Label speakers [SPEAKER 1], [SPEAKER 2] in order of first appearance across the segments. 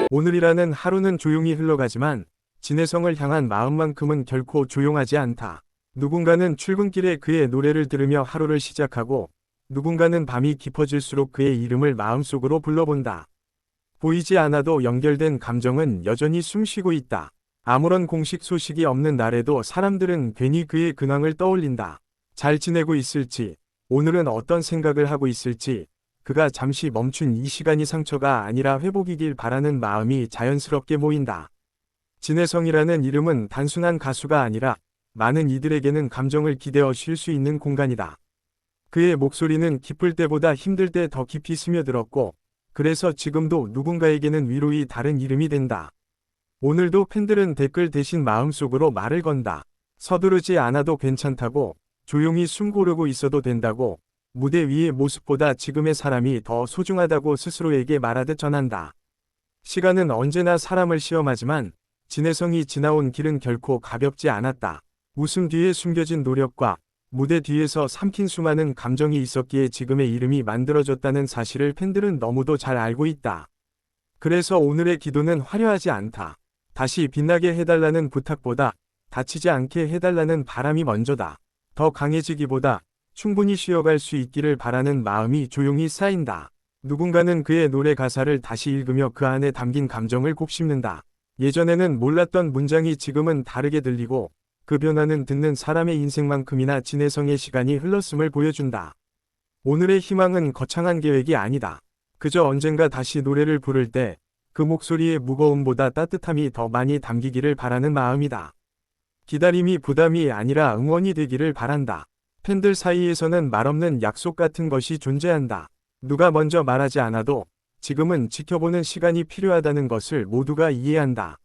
[SPEAKER 1] 오늘이라는 하루는 조용히 흘러가지만 진혜성을 향한 마음만큼은 결코 조용하지 않다. 누군가는 출근길에 그의 노래를 들으며 하루를 시작하고 누군가는 밤이 깊어질수록 그의 이름을 마음속으로 불러본다. 보이지 않아도 연결된 감정은 여전히 숨쉬고 있다. 아무런 공식 소식이 없는 날에도 사람들은 괜히 그의 근황을 떠올린다. 잘 지내고 있을지, 오늘은 어떤 생각을 하고 있을지, 그가 잠시 멈춘 이 시간이 상처가 아니라 회복이길 바라는 마음이 자연스럽게 모인다. 진혜성이라는 이름은 단순한 가수가 아니라 많은 이들에게는 감정을 기대어 쉴 수 있는 공간이다. 그의 목소리는 기쁠 때보다 힘들 때 더 깊이 스며들었고, 그래서 지금도 누군가에게는 위로의 다른 이름이 된다. 오늘도 팬들은 댓글 대신 마음속으로 말을 건다. 서두르지 않아도 괜찮다고, 조용히 숨 고르고 있어도 된다고, 무대 위의 모습보다 지금의 사람이 더 소중하다고 스스로에게 말하듯 전한다. 시간은 언제나 사람을 시험하지만 진혜성이 지나온 길은 결코 가볍지 않았다. 웃음 뒤에 숨겨진 노력과 무대 뒤에서 삼킨 수많은 감정이 있었기에 지금의 이름이 만들어졌다는 사실을 팬들은 너무도 잘 알고 있다. 그래서 오늘의 기도는 화려하지 않다. 다시 빛나게 해달라는 부탁보다 다치지 않게 해달라는 바람이 먼저다. 더 강해지기보다 충분히 쉬어갈 수 있기를 바라는 마음이 조용히 쌓인다. 누군가는 그의 노래 가사를 다시 읽으며 그 안에 담긴 감정을 곱씹는다. 예전에는 몰랐던 문장이 지금은 다르게 들리고 그 변화는 듣는 사람의 인생만큼이나 진혜성의 시간이 흘렀음을 보여준다. 오늘의 희망은 거창한 계획이 아니다. 그저 언젠가 다시 노래를 부를 때 그 목소리의 무거움보다 따뜻함이 더 많이 담기기를 바라는 마음이다. 기다림이 부담이 아니라 응원이 되기를 바란다. 팬들 사이에서는 말없는 약속 같은 것이 존재한다. 누가 먼저 말하지 않아도 지금은 지켜보는 시간이 필요하다는 것을 모두가 이해한다.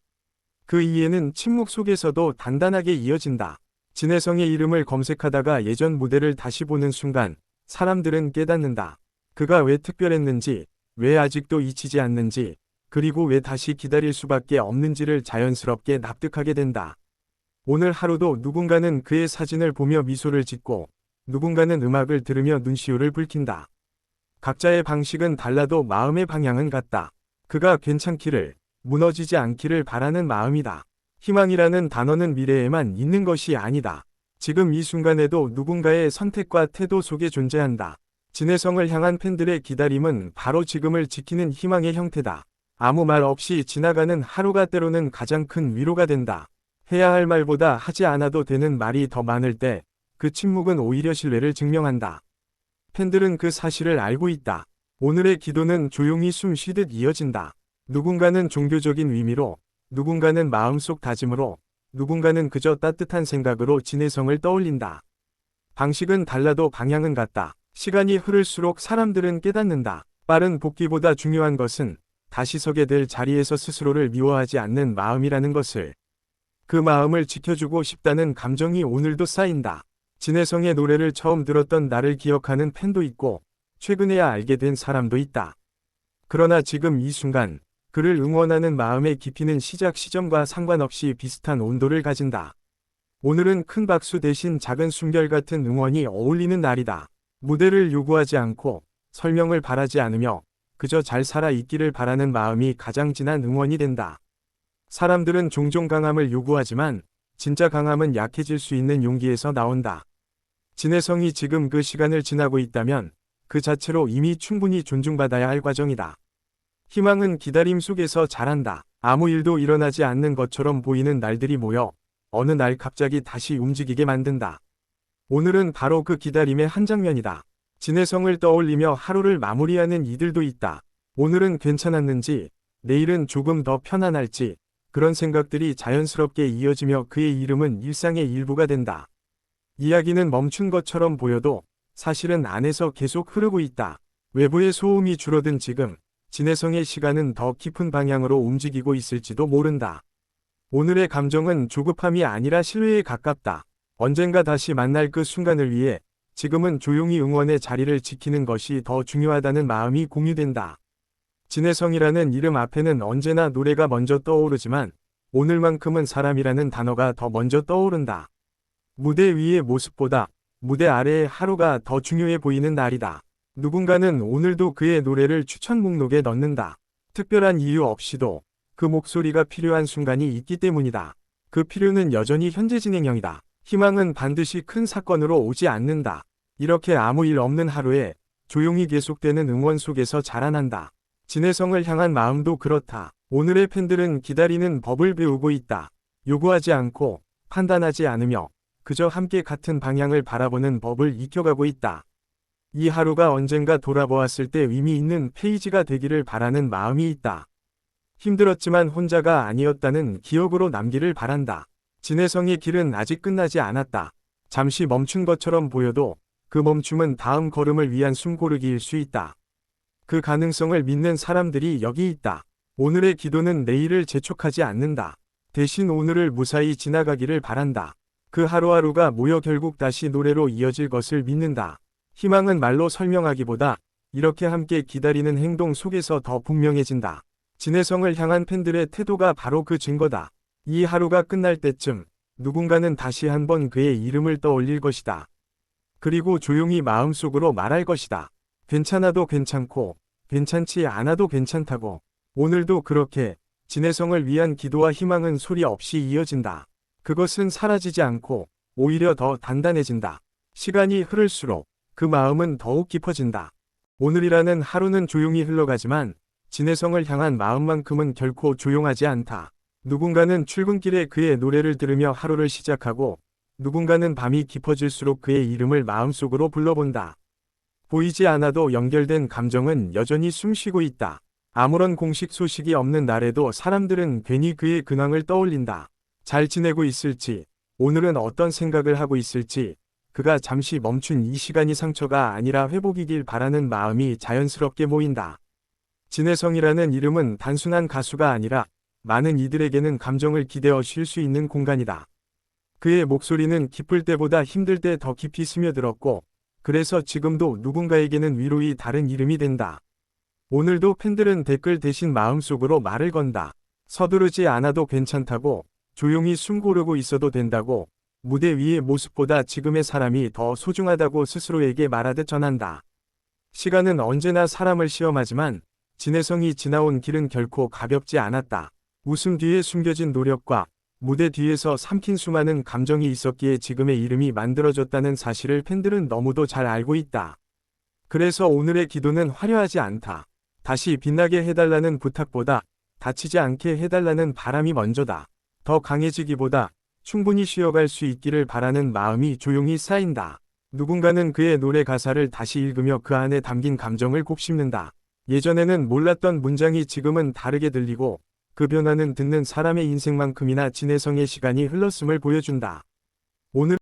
[SPEAKER 1] 그 이해는 침묵 속에서도 단단하게 이어진다. 진혜성의 이름을 검색하다가 예전 무대를 다시 보는 순간 사람들은 깨닫는다. 그가 왜 특별했는지, 왜 아직도 잊히지 않는지, 그리고 왜 다시 기다릴 수밖에 없는지를 자연스럽게 납득하게 된다. 오늘 하루도 누군가는 그의 사진을 보며 미소를 짓고 누군가는 음악을 들으며 눈시울을 붉힌다. 각자의 방식은 달라도 마음의 방향은 같다. 그가 괜찮기를, 무너지지 않기를 바라는 마음이다. 희망이라는 단어는 미래에만 있는 것이 아니다. 지금 이 순간에도 누군가의 선택과 태도 속에 존재한다. 진혜성을 향한 팬들의 기다림은 바로 지금을 지키는 희망의 형태다. 아무 말 없이 지나가는 하루가 때로는 가장 큰 위로가 된다. 해야 할 말보다 하지 않아도 되는 말이 더 많을 때 그 침묵은 오히려 신뢰를 증명한다. 팬들은 그 사실을 알고 있다. 오늘의 기도는 조용히 숨 쉬듯 이어진다. 누군가는 종교적인 의미로, 누군가는 마음속 다짐으로, 누군가는 그저 따뜻한 생각으로 진혜성을 떠올린다. 방식은 달라도 방향은 같다. 시간이 흐를수록 사람들은 깨닫는다. 빠른 복귀보다 중요한 것은 다시 서게 될 자리에서 스스로를 미워하지 않는 마음이라는 것을. 그 마음을 지켜주고 싶다는 감정이 오늘도 쌓인다. 진혜성의 노래를 처음 들었던 나를 기억하는 팬도 있고 최근에야 알게 된 사람도 있다. 그러나 지금 이 순간 그를 응원하는 마음의 깊이는 시작 시점과 상관없이 비슷한 온도를 가진다. 오늘은 큰 박수 대신 작은 숨결 같은 응원이 어울리는 날이다. 무대를 요구하지 않고 설명을 바라지 않으며 그저 잘 살아 있기를 바라는 마음이 가장 진한 응원이 된다. 사람들은 종종 강함을 요구하지만 진짜 강함은 약해질 수 있는 용기에서 나온다. 진혜성이 지금 그 시간을 지나고 있다면 그 자체로 이미 충분히 존중받아야 할 과정이다. 희망은 기다림 속에서 자란다. 아무 일도 일어나지 않는 것처럼 보이는 날들이 모여 어느 날 갑자기 다시 움직이게 만든다. 오늘은 바로 그 기다림의 한 장면이다. 진혜성을 떠올리며 하루를 마무리하는 이들도 있다. 오늘은 괜찮았는지, 내일은 조금 더 편안할지, 그런 생각들이 자연스럽게 이어지며 그의 이름은 일상의 일부가 된다. 이야기는 멈춘 것처럼 보여도 사실은 안에서 계속 흐르고 있다. 외부의 소음이 줄어든 지금, 진혜성의 시간은 더 깊은 방향으로 움직이고 있을지도 모른다. 오늘의 감정은 조급함이 아니라 신뢰에 가깝다. 언젠가 다시 만날 그 순간을 위해 지금은 조용히 응원의 자리를 지키는 것이 더 중요하다는 마음이 공유된다. 진혜성이라는 이름 앞에는 언제나 노래가 먼저 떠오르지만 오늘만큼은 사람이라는 단어가 더 먼저 떠오른다. 무대 위의 모습보다 무대 아래의 하루가 더 중요해 보이는 날이다. 누군가는 오늘도 그의 노래를 추천 목록에 넣는다. 특별한 이유 없이도 그 목소리가 필요한 순간이 있기 때문이다. 그 필요는 여전히 현재 진행형이다. 희망은 반드시 큰 사건으로 오지 않는다. 이렇게 아무 일 없는 하루에 조용히 계속되는 응원 속에서 자라난다. 진해성을 향한 마음도 그렇다. 오늘의 팬들은 기다리는 법을 배우고 있다. 요구하지 않고 판단하지 않으며 그저 함께 같은 방향을 바라보는 법을 익혀가고 있다. 이 하루가 언젠가 돌아보았을 때 의미 있는 페이지가 되기를 바라는 마음이 있다. 힘들었지만 혼자가 아니었다는 기억으로 남기를 바란다. 진해성의 길은 아직 끝나지 않았다. 잠시 멈춘 것처럼 보여도 그 멈춤은 다음 걸음을 위한 숨고르기일 수 있다. 그 가능성을 믿는 사람들이 여기 있다. 오늘의 기도는 내일을 재촉하지 않는다. 대신 오늘을 무사히 지나가기를 바란다. 그 하루하루가 모여 결국 다시 노래로 이어질 것을 믿는다. 희망은 말로 설명하기보다 이렇게 함께 기다리는 행동 속에서 더 분명해진다. 진해성을 향한 팬들의 태도가 바로 그 증거다. 이 하루가 끝날 때쯤 누군가는 다시 한번 그의 이름을 떠올릴 것이다. 그리고 조용히 마음속으로 말할 것이다. 괜찮아도 괜찮고 괜찮지 않아도 괜찮다고. 오늘도 그렇게 진해성을 위한 기도와 희망은 소리 없이 이어진다. 그것은 사라지지 않고 오히려 더 단단해진다. 시간이 흐를수록 그 마음은 더욱 깊어진다. 오늘이라는 하루는 조용히 흘러가지만 진해성을 향한 마음만큼은 결코 조용하지 않다. 누군가는 출근길에 그의 노래를 들으며 하루를 시작하고 누군가는 밤이 깊어질수록 그의 이름을 마음속으로 불러본다. 보이지 않아도 연결된 감정은 여전히 숨쉬고 있다. 아무런 공식 소식이 없는 날에도 사람들은 괜히 그의 근황을 떠올린다. 잘 지내고 있을지, 오늘은 어떤 생각을 하고 있을지, 그가 잠시 멈춘 이 시간이 상처가 아니라 회복이길 바라는 마음이 자연스럽게 모인다. 진해성이라는 이름은 단순한 가수가 아니라 많은 이들에게는 감정을 기대어 쉴 수 있는 공간이다. 그의 목소리는 기쁠 때보다 힘들 때 더 깊이 스며들었고, 그래서 지금도 누군가에게는 위로의 다른 이름이 된다. 오늘도 팬들은 댓글 대신 마음속으로 말을 건다. 서두르지 않아도 괜찮다고, 조용히 숨 고르고 있어도 된다고, 무대 위의 모습보다 지금의 사람이 더 소중하다고 스스로에게 말하듯 전한다. 시간은 언제나 사람을 시험하지만 진해성이 지나온 길은 결코 가볍지 않았다. 웃음 뒤에 숨겨진 노력과 무대 뒤에서 삼킨 수많은 감정이 있었기에 지금의 이름이 만들어졌다는 사실을 팬들은 너무도 잘 알고 있다. 그래서 오늘의 기도는 화려하지 않다. 다시 빛나게 해달라는 부탁보다 다치지 않게 해달라는 바람이 먼저다. 더 강해지기보다 충분히 쉬어갈 수 있기를 바라는 마음이 조용히 쌓인다. 누군가는 그의 노래 가사를 다시 읽으며 그 안에 담긴 감정을 곱씹는다. 예전에는 몰랐던 문장이 지금은 다르게 들리고 그 변화는 듣는 사람의 인생만큼이나 진해성의 시간이 흘렀음을 보여준다. 오늘